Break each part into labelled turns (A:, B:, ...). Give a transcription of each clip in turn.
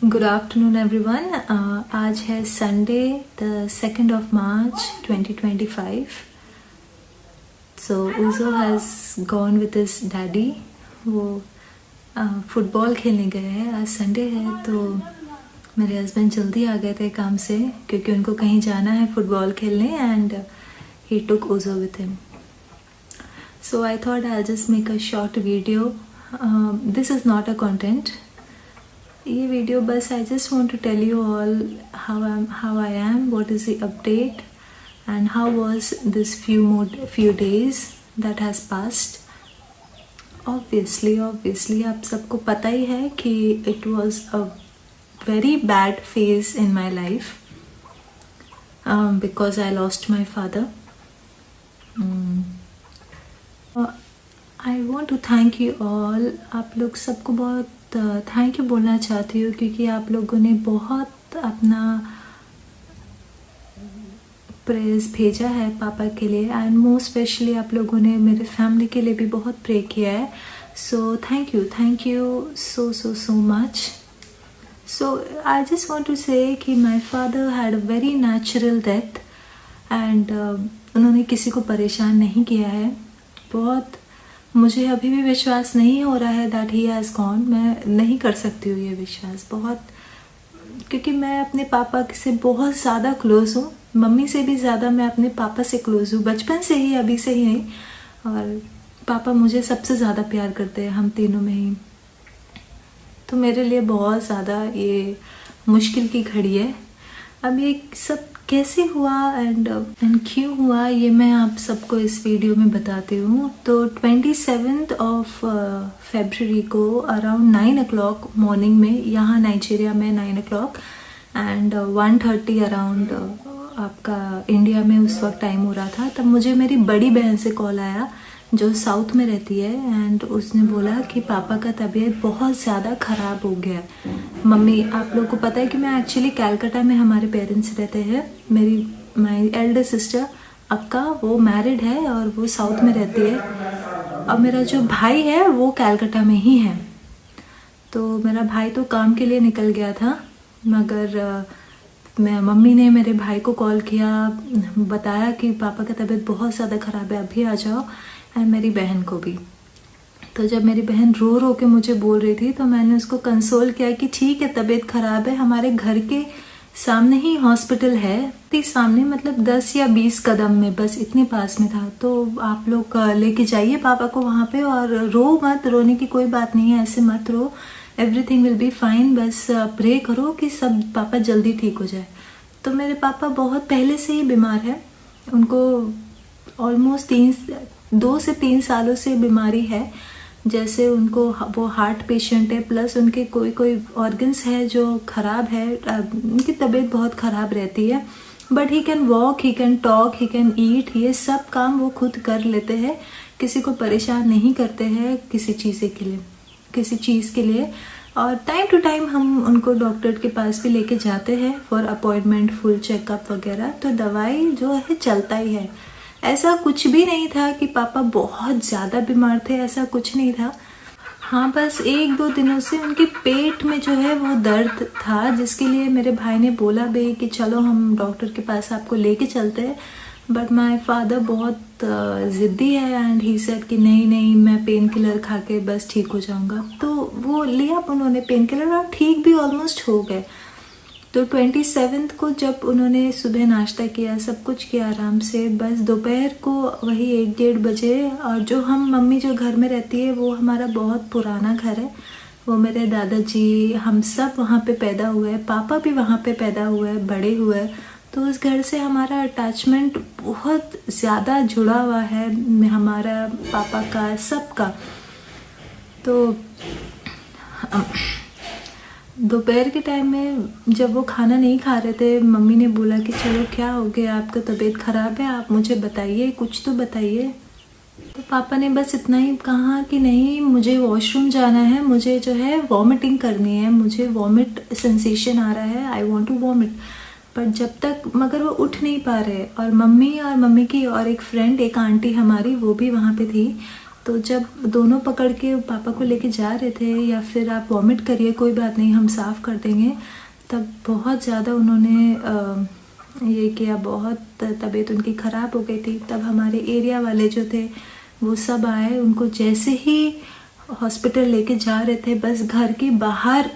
A: Good afternoon everyone. आज है Sunday the 2nd of March 2025। So Uzo has gone with his daddy. वो football खेलने गए हैं। आज संडे है तो मेरे हस्बैंड जल्दी आ गए थे काम से क्योंकि उनको कहीं जाना है फुटबॉल खेलने and he took Uzo with him. So I thought I just make a short video. This is not a content. ये वीडियो बस I just want to tell you all how I am, what is the update and how was this few days that has passed. Obviously आप सबको पता ही है कि it was a very bad phase in my life because I lost my father. I want to thank you all. आप लोग सबको बहुत thank you बोलना चाहती हूँ क्योंकि आप लोगों ने बहुत अपना प्रेयर्स भेजा है पापा के लिए एंड मोस्ट स्पेशली आप लोगों ने मेरे फैमिली के लिए भी बहुत प्रे किया है। So thank you so much. So I just want to say कि my father had a very natural death and उन्होंने किसी को परेशान नहीं किया है। बहुत मुझे अभी भी विश्वास नहीं हो रहा है दैट ही हैज़ गॉन। मैं नहीं कर सकती हूँ ये विश्वास बहुत, क्योंकि मैं अपने पापा से बहुत ज़्यादा क्लोज़ हूँ। मम्मी से भी ज़्यादा मैं अपने पापा से क्लोज़ हूँ, बचपन से ही, अभी से ही नहीं। और पापा मुझे सबसे ज़्यादा प्यार करते हैं हम तीनों में ही। तो मेरे लिए बहुत ज़्यादा ये मुश्किल की घड़ी है। अब ये सब कैसे हुआ एंड क्यों हुआ ये मैं आप सबको इस वीडियो में बताती हूँ। तो 27th of February को अराउंड 9 o'clock मॉर्निंग में, यहाँ नाइजीरिया में 9 o'clock एंड 1:30 अराउंड आपका इंडिया में उस वक्त टाइम हो रहा था। तब मुझे मेरी बड़ी बहन से कॉल आया जो साउथ में रहती है एंड उसने बोला कि पापा का तबीयत बहुत ज़्यादा ख़राब हो गया है। मम्मी, आप लोगों को पता है कि मैं एक्चुअली कलकत्ता में हमारे पेरेंट्स रहते हैं। माई एल्डर सिस्टर अक्का वो मैरिड है और वो साउथ में रहती है और मेरा जो भाई है वो कलकत्ता में ही है। तो मेरा भाई तो काम के लिए निकल गया था, मगर मम्मी ने मेरे भाई को कॉल किया, बताया कि पापा का तबीयत बहुत ज़्यादा ख़राब है, अभी आ जाओ, एंड मेरी बहन को भी। तो जब मेरी बहन रो रो के मुझे बोल रही थी तो मैंने उसको कंसोल किया कि ठीक है, तबीयत ख़राब है, हमारे घर के सामने ही हॉस्पिटल है, सामने मतलब 10 या 20 कदम में, बस इतने पास में था। तो आप लोग लेके जाइए पापा को वहाँ पे और रो मत, रोने की कोई बात नहीं है, ऐसे मत रो, एवरीथिंग विल बी फाइन, बस प्रे करो कि सब पापा जल्दी ठीक हो जाए। तो मेरे पापा बहुत पहले से ही बीमार है, उनको ऑलमोस्ट 2 से 3 सालों से बीमारी है। जैसे उनको वो हार्ट पेशेंट है, प्लस उनके कोई ऑर्गन्स है जो ख़राब है, उनकी तबीयत बहुत ख़राब रहती है। But he can walk, he can talk, he can eat, ये सब काम वो खुद कर लेते हैं, किसी को परेशान नहीं करते हैं किसी चीज़ के लिए। और टाइम टू टाइम हम उनको डॉक्टर के पास भी लेके जाते हैं फॉर अपॉइंटमेंट, फुल चेकअप वगैरह। तो दवाई जो है चलता ही है। ऐसा कुछ भी नहीं था कि पापा बहुत ज़्यादा बीमार थे, ऐसा कुछ नहीं था। हाँ, बस 1-2 दिनों से उनके पेट में जो है वो दर्द था, जिसके लिए मेरे भाई ने बोला भी कि चलो हम डॉक्टर के पास आपको लेके चलते हैं। बट माय फादर बहुत ज़िद्दी है एंड ही सेड कि नहीं मैं पेन किलर खा के बस ठीक हो जाऊंगा। तो वो लिया उन्होंने पेन किलर और ठीक भी ऑलमोस्ट हो गए। तो 27 को जब उन्होंने सुबह नाश्ता किया, सब कुछ किया आराम से, बस दोपहर को वही 1-1:30 बजे, और जो मम्मी जो घर में रहती है वो हमारा बहुत पुराना घर है, वो मेरे दादाजी हम सब वहाँ पे पैदा हुए हैं, पापा भी वहाँ पे पैदा हुए, बड़े हुए। तो उस घर से हमारा अटैचमेंट बहुत ज़्यादा जुड़ा हुआ है, हमारा पापा का, सबका। तो दोपहर के टाइम में जब वो खाना नहीं खा रहे थे, मम्मी ने बोला कि चलो क्या हो गया, आपका तबीयत ख़राब है, आप मुझे बताइए, कुछ तो बताइए। तो पापा ने बस इतना ही कहा कि नहीं, मुझे वॉशरूम जाना है, मुझे जो है वॉमिटिंग करनी है, मुझे वॉमिट सेंसेशन आ रहा है, आई वॉन्ट टू वॉमिट। पर जब तक, मगर वो उठ नहीं पा रहे। और मम्मी की और एक फ्रेंड, एक आंटी हमारी, वो भी वहाँ पे थी। तो जब दोनों पकड़ के पापा को लेके जा रहे थे, या फिर आप वॉमिट करिए कोई बात नहीं हम साफ़ कर देंगे, तब बहुत ज़्यादा उन्होंने ये किया, बहुत तबीयत उनकी ख़राब हो गई थी। तब हमारे एरिया वाले जो थे वो सब आए, उनको जैसे ही हॉस्पिटल लेके जा रहे थे बस घर के बाहर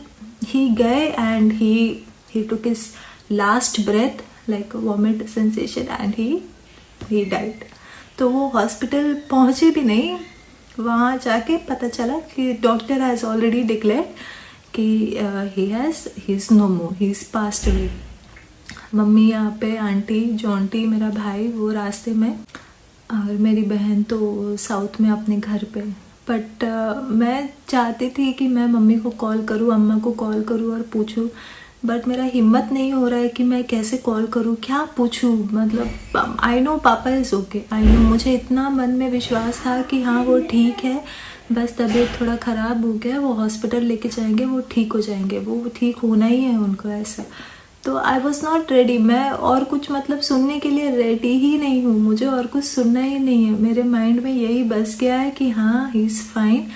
A: ही गए and he took his last breath like vomit sensation and he died. तो वो हॉस्पिटल पहुँचे भी नहीं, वहाँ जाके पता चला कि डॉक्टर हैज़ ऑलरेडी डिक्लेयर कि he is no more, he is passed away. Mummy यहाँ पे, आंटी जॉन्टी मेरा भाई वो रास्ते में, और मेरी बहन तो साउथ में अपने घर पे। बट मैं चाहती थी कि मैं मम्मी को कॉल करूँ, अम्मा को कॉल करूँ और पूछूँ, बट मेरा हिम्मत नहीं हो रहा है कि मैं कैसे कॉल करूँ, क्या पूछूँ। मतलब आई नो पापा इज़ ओके, आई नो, मुझे इतना मन में विश्वास था कि हाँ वो ठीक है, बस तबीयत थोड़ा ख़राब हो गया, वो हॉस्पिटल लेके जाएंगे, वो ठीक हो जाएंगे, वो ठीक होना ही है उनको, ऐसा। तो आई वॉज नॉट रेडी, मैं और कुछ मतलब सुनने के लिए रेडी ही नहीं हूँ, मुझे और कुछ सुनना ही नहीं है। मेरे माइंड में यही बस गया है कि हाँ ही इज़ फाइन,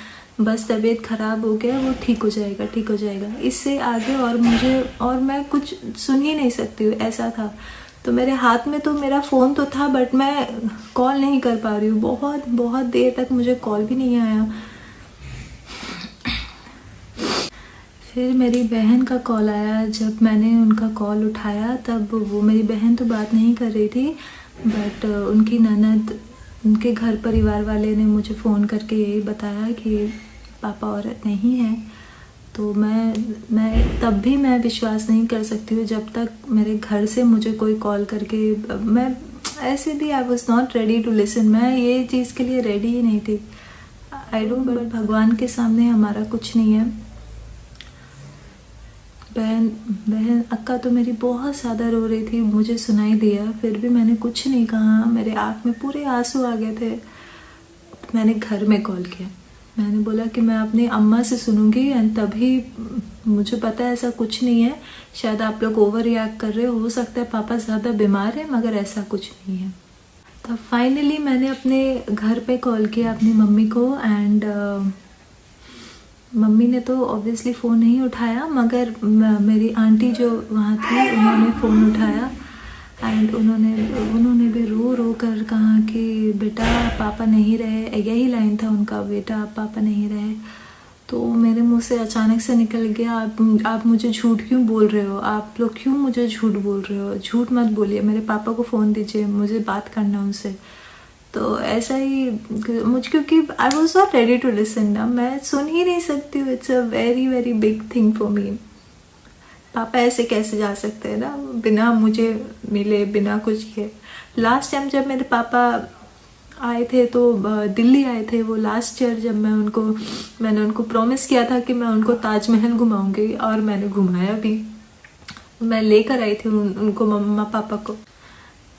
A: बस तबीयत ख़राब हो गया, वो ठीक हो जाएगा, ठीक हो जाएगा। इससे आगे और मैं कुछ सुन ही नहीं सकती हूँ, ऐसा था। तो मेरे हाथ में तो मेरा फ़ोन तो था, बट मैं कॉल नहीं कर पा रही हूँ, बहुत बहुत देर तक मुझे कॉल भी नहीं आया। फिर मेरी बहन का कॉल आया, जब मैंने उनका कॉल उठाया तब वो, मेरी बहन तो बात नहीं कर रही थी, बट उनकी ननद, उनके घर परिवार वाले ने मुझे फ़ोन करके यही बताया कि पापा और नहीं है। तो मैं तब भी मैं विश्वास नहीं कर सकती हूँ जब तक मेरे घर से मुझे कोई कॉल करके, मैं ऐसे भी I was not ready to listen, मैं ये चीज़ के लिए रेडी ही नहीं थी। आई डोंट, बट भगवान के सामने हमारा कुछ नहीं है। बहन अक्का तो मेरी बहुत ज़्यादा रो रही थी, मुझे सुनाई दिया, फिर भी मैंने कुछ नहीं कहा, मेरे आँख में पूरे आंसू आ गए थे। मैंने घर में कॉल किया, मैंने बोला कि मैं अपनी अम्मा से सुनूंगी, एंड तभी मुझे पता है ऐसा कुछ नहीं है, शायद आप लोग ओवर रिएक्ट कर रहे हो सकता है पापा ज़्यादा बीमार है, मगर ऐसा कुछ नहीं है। तो फाइनली मैंने अपने घर पे कॉल किया अपनी मम्मी को, एंड मम्मी ने तो ऑब्वियसली फ़ोन नहीं उठाया, मगर मेरी आंटी जो वहाँ थी उन्होंने फ़ोन उठाया, एंड उन्होंने भी रो कर कहा कि बेटा पापा नहीं रहे, यही लाइन था उनका, बेटा पापा नहीं रहे। तो मेरे मुंह से अचानक से निकल गया, आप मुझे झूठ क्यों बोल रहे हो, आप लोग क्यों मुझे झूठ बोल रहे हो, झूठ मत बोलिए, मेरे पापा को फ़ोन दीजिए, मुझे बात करना उनसे। तो ऐसा ही क्योंकि I was not ready to listen ना, मैं सुन ही नहीं सकती हूँ, it's a very very big thing for me. पापा ऐसे कैसे जा सकते हैं ना, बिना मुझे मिले, बिना कुछ किए। लास्ट टाइम जब मेरे पापा आए थे तो दिल्ली आए थे वो लास्ट ईयर, जब मैंने उनको प्रॉमिस किया था कि मैं उनको ताजमहल घुमाऊंगी, और मैंने घुमाया भी। मैं लेकर आई थी उनको, मम्मा पापा को,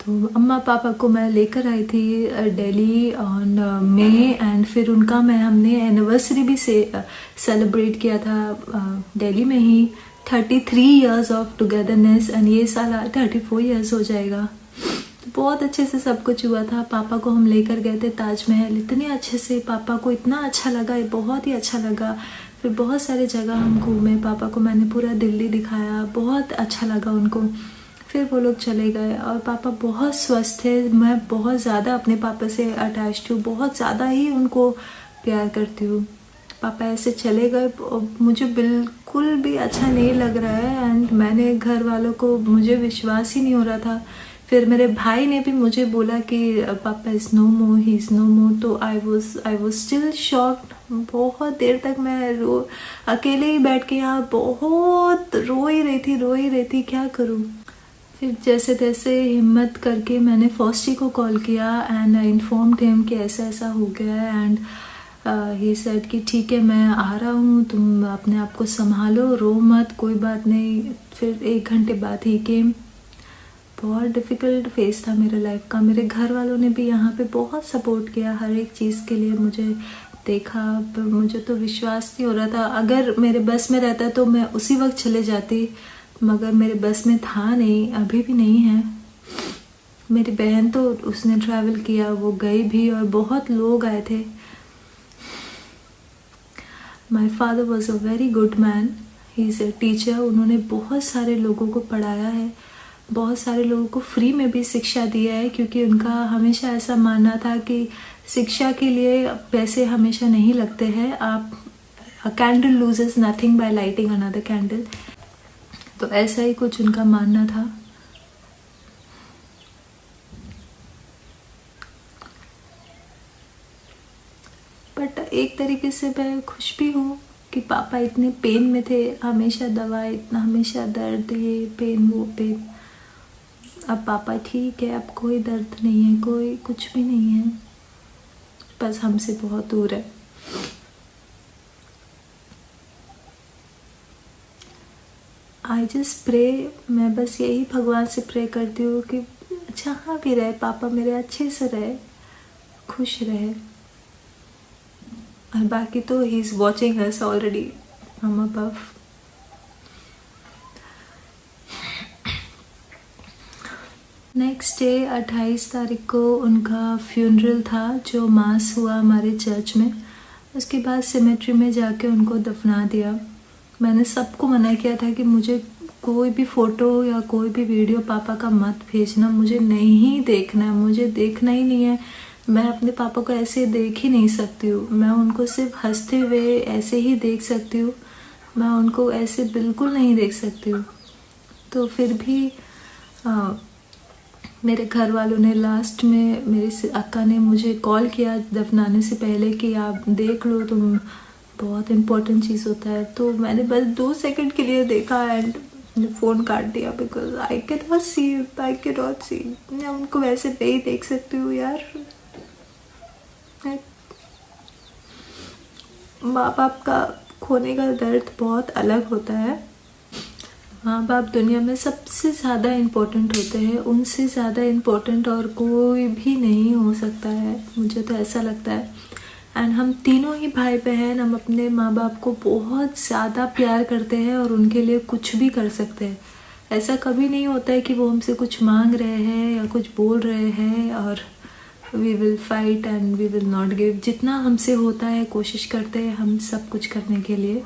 A: तो अम्मा पापा को मैं लेकर आई थी दिल्ली ऑन मई, एंड फिर उनका हमने एनिवर्सरी भी सेलिब्रेट किया था दिल्ली में ही, 33 इयर्स ऑफ टुगेदरनेस, एंड ये साल 34 इयर्स हो जाएगा। तो बहुत अच्छे से सब कुछ हुआ था। पापा को हम लेकर गए थे ताजमहल, इतने अच्छे से, पापा को इतना अच्छा लगा, बहुत ही अच्छा लगा। फिर बहुत सारे जगह हम घूमे, पापा को मैंने पूरा दिल्ली दिखाया, बहुत अच्छा लगा उनको। फिर वो लोग चले गए, और पापा बहुत स्वस्थ थे, मैं बहुत ज़्यादा अपने पापा से अटैच्ड हूँ, बहुत ज़्यादा ही उनको प्यार करती हूँ। पापा ऐसे चले गए, मुझे बिल्कुल भी अच्छा नहीं लग रहा है, एंड मैंने घर वालों को, मुझे विश्वास ही नहीं हो रहा था। फिर मेरे भाई ने भी मुझे बोला कि पापा is no more, he is no more. तो आई वॉज स्टिल शॉक्ड। बहुत देर तक मैं अकेले ही बैठ के यहाँ बहुत रो ही रही थी, क्या करूँ। फिर जैसे तैसे हिम्मत करके मैंने फॉस्टी को कॉल किया, एंड आई इन्फॉर्म्ड हिम कि ऐसा ऐसा हो गया है, एंड ही सेड कि ठीक है मैं आ रहा हूँ, तुम अपने आप को संभालो, रो मत, कोई बात नहीं। फिर 1 घंटे बाद ही केम। बहुत डिफ़िकल्ट फेज़ था मेरे लाइफ का। मेरे घर वालों ने भी यहाँ पे बहुत सपोर्ट किया, हर एक चीज़ के लिए मुझे देखा, पर मुझे तो विश्वास नहीं हो रहा था। अगर मेरे बस में रहता तो मैं उसी वक्त चले जाती, मगर मेरे बस में था नहीं, अभी भी नहीं है। मेरी बहन तो उसने ट्रैवल किया, वो गई भी, और बहुत लोग आए थे। My father was a very good man, he is a teacher. उन्होंने बहुत सारे लोगों को पढ़ाया है, बहुत सारे लोगों को फ्री में भी शिक्षा दिया है, क्योंकि उनका हमेशा ऐसा मानना था कि शिक्षा के लिए पैसे हमेशा नहीं लगते हैं। आप a candle loses nothing by lighting another candle, तो ऐसा ही कुछ उनका मानना था। बट एक तरीके से मैं खुश भी हूँ कि पापा इतने पेन में थे, हमेशा दवा, इतना हमेशा दर्द, ये पेन वो पेन। अब पापा ठीक है, अब कोई दर्द नहीं है, कोई कुछ भी नहीं है, बस हमसे बहुत दूर है। आई जस्ट प्रे, मैं बस यही भगवान से प्रे करती हूँ कि जहाँ भी रहे पापा मेरे अच्छे से रहे, खुश रहे। और बाकी तो he is watching us already from above. Next day 28 तारीख को उनका फ्यूनरल था, जो मास हुआ हमारे चर्च में। उसके बाद सिमेट्री में जाके उनको दफना दिया। मैंने सबको मना किया था कि मुझे कोई भी फ़ोटो या कोई भी वीडियो पापा का मत भेजना, मुझे नहीं देखना है, मुझे देखना ही नहीं है। मैं अपने पापा को ऐसे देख ही नहीं सकती हूँ, मैं उनको सिर्फ हंसते हुए ऐसे ही देख सकती हूँ, मैं उनको ऐसे बिल्कुल नहीं देख सकती हूँ। तो फिर भी मेरे घर वालों ने लास्ट में, मेरी अक्का ने मुझे कॉल किया दफनाने से पहले कि आप देख लो, तुम, बहुत इम्पोर्टेंट चीज़ होता है। तो मैंने बस 2 सेकंड के लिए देखा एंड फ़ोन काट दिया, बिकॉज आई कैन नॉट सी। मैं उनको वैसे नहीं देख सकती हूँ यार। माँ बाप का खोने का दर्द बहुत अलग होता है। माँ बाप दुनिया में सबसे ज़्यादा इम्पोर्टेंट होते हैं, उनसे ज़्यादा इम्पोर्टेंट और कोई भी नहीं हो सकता है, मुझे तो ऐसा लगता है। एंड हम तीनों ही भाई बहन, हम अपने माँ बाप को बहुत ज़्यादा प्यार करते हैं और उनके लिए कुछ भी कर सकते हैं। ऐसा कभी नहीं होता है कि वो हमसे कुछ मांग रहे हैं या कुछ बोल रहे हैं और we will fight and we will not give. जितना हमसे होता है कोशिश करते हैं हम सब कुछ करने के लिए।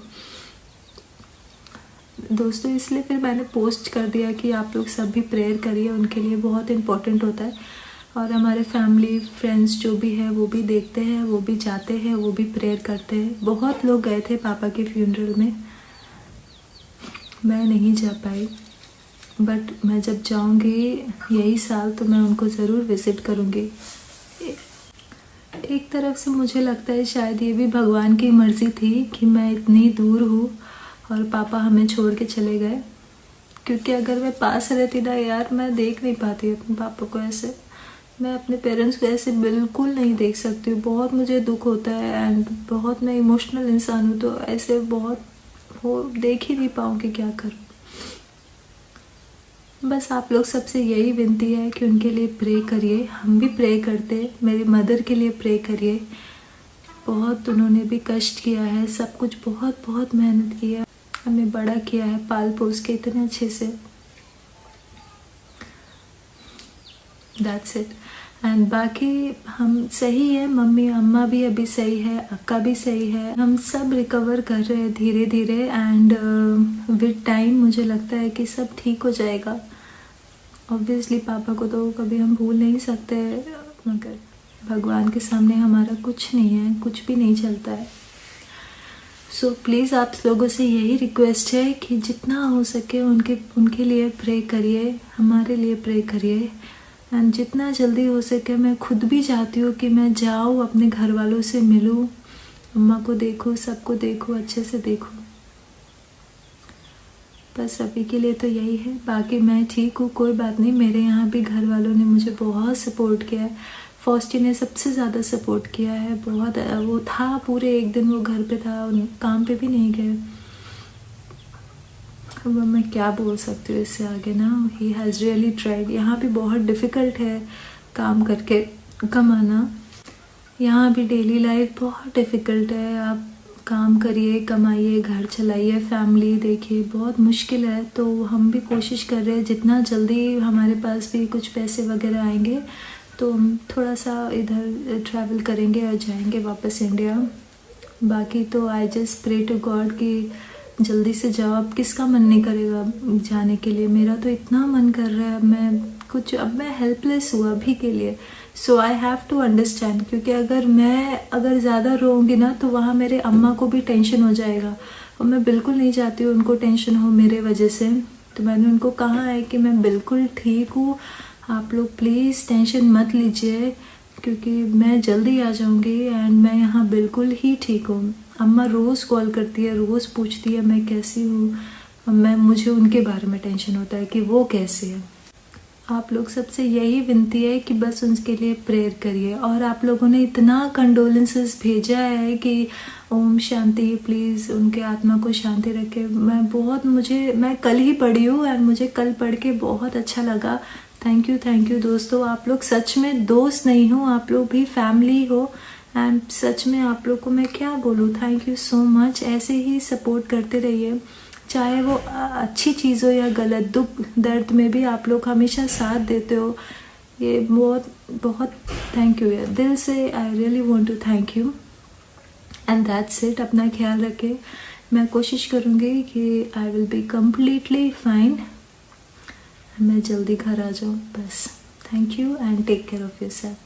A: दोस्तों, इसलिए फिर मैंने पोस्ट कर दिया कि आप लोग सब भी प्रेयर करिए, उनके लिए बहुत इम्पोर्टेंट होता है। और हमारे फैमिली फ्रेंड्स जो भी है वो भी देखते हैं, वो भी जाते हैं, वो भी प्रेयर करते हैं। बहुत लोग गए थे पापा के फ्यूनरल में, मैं नहीं जा पाई, बट मैं जब जाऊंगी यही साल तो मैं उनको ज़रूर विज़िट करूंगी। एक तरफ से मुझे लगता है शायद ये भी भगवान की मर्ज़ी थी कि मैं इतनी दूर हूँ और पापा हमें छोड़ के चले गए, क्योंकि अगर मैं पास रहती ना यार, मैं देख नहीं पाती अपने पापा को ऐसे। मैं अपने पेरेंट्स को ऐसे बिल्कुल नहीं देख सकती हूँ, बहुत मुझे दुख होता है एंड बहुत मैं इमोशनल इंसान हूँ, तो ऐसे बहुत वो देख ही नहीं पाऊँगी, क्या करूँ। बस आप लोग सबसे यही विनती है कि उनके लिए प्रे करिए, हम भी प्रे करते। मेरी मदर के लिए प्रे करिए, बहुत उन्होंने भी कष्ट किया है, सब कुछ बहुत बहुत मेहनत किया, हमें बड़ा किया है, पाल पोस के इतने अच्छे से। That's it. एंड बाकी हम सही है, मम्मी अम्मा भी अभी सही है, अक्का भी सही है, हम सब रिकवर कर रहे हैं धीरे धीरे। एंड विद टाइम मुझे लगता है कि सब ठीक हो जाएगा। ऑब्वियसली पापा को तो कभी हम भूल नहीं सकते, मगर भगवान के सामने हमारा कुछ नहीं है, कुछ भी नहीं चलता है। सो प्लीज़ आप लोगों से यही रिक्वेस्ट है कि जितना हो सके उनके लिए प्रे करिए, हमारे लिए प्रे करिए। एंड जितना जल्दी हो सके, मैं खुद भी चाहती हूँ कि मैं जाऊँ, अपने घर वालों से मिलूँ, अम्मा को देखूँ, सबको देखूँ, अच्छे से देखूँ। बस अभी के लिए तो यही है, बाकी मैं ठीक हूँ, कोई बात नहीं। मेरे यहाँ भी घर वालों ने मुझे बहुत सपोर्ट किया है, फॉस्टी ने सबसे ज़्यादा सपोर्ट किया है, बहुत। वो था पूरे एक दिन वो घर पे था, काम पे भी नहीं गए। अब मैं क्या बोल सकती हूँ इससे आगे ना। He has really tried. यहाँ भी बहुत डिफ़िकल्ट है काम करके कमाना, यहाँ भी डेली लाइफ बहुत डिफ़िकल्ट है। आप काम करिए, कमाइए, घर चलाइए, फैमिली देखिए, बहुत मुश्किल है। तो हम भी कोशिश कर रहे हैं जितना जल्दी हमारे पास भी कुछ पैसे वगैरह आएंगे तो हम थोड़ा सा इधर ट्रैवल करेंगे और जाएंगे वापस इंडिया। बाकी तो I just pray to God कि जल्दी से जाओ। अब किसका मन नहीं करेगा जाने के लिए, मेरा तो इतना मन कर रहा है। अब मैं हेल्पलेस हूँ अभी के लिए। सो आई हैव टू अंडरस्टैंड, क्योंकि अगर ज़्यादा रोऊंगी ना तो वहाँ मेरे अम्मा को भी टेंशन हो जाएगा, और मैं बिल्कुल नहीं चाहती हूँ उनको टेंशन हो मेरे वजह से। तो मैंने उनको कहा है कि मैं बिल्कुल ठीक हूँ, आप लोग प्लीज़ टेंशन मत लीजिए, क्योंकि मैं जल्दी आ जाऊँगी एंड मैं यहाँ बिल्कुल ही ठीक हूँ। अम्मा रोज़ कॉल करती है, रोज़ पूछती है मैं कैसी हूँ। मुझे उनके बारे में टेंशन होता है कि वो कैसे है। आप लोग सबसे यही विनती है कि बस उनके लिए प्रेयर करिए। और आप लोगों ने इतना कंडोलेंसेस भेजा है कि ओम शांति, प्लीज़ उनके आत्मा को शांति रखे। मैं कल ही पढ़ी हूँ और मुझे कल पढ़ के बहुत अच्छा लगा। थैंक यू दोस्तों, आप लोग सच में दोस्त नहीं हो, आप लोग भी फैमिली हो। एंड सच में आप लोग को मैं क्या बोलूँ, थैंक यू सो मच। ऐसे ही सपोर्ट करते रहिए, चाहे वो अच्छी चीज़ हो या गलत। दुख दर्द में भी आप लोग हमेशा साथ देते हो, ये बहुत बहुत थैंक यू यार, दिल से I really want to thank you. And that's it, अपना ख्याल रखें। मैं कोशिश करूँगी कि I will be completely fine, मैं जल्दी घर आ जाऊँ बस। Thank you and take care of yourself.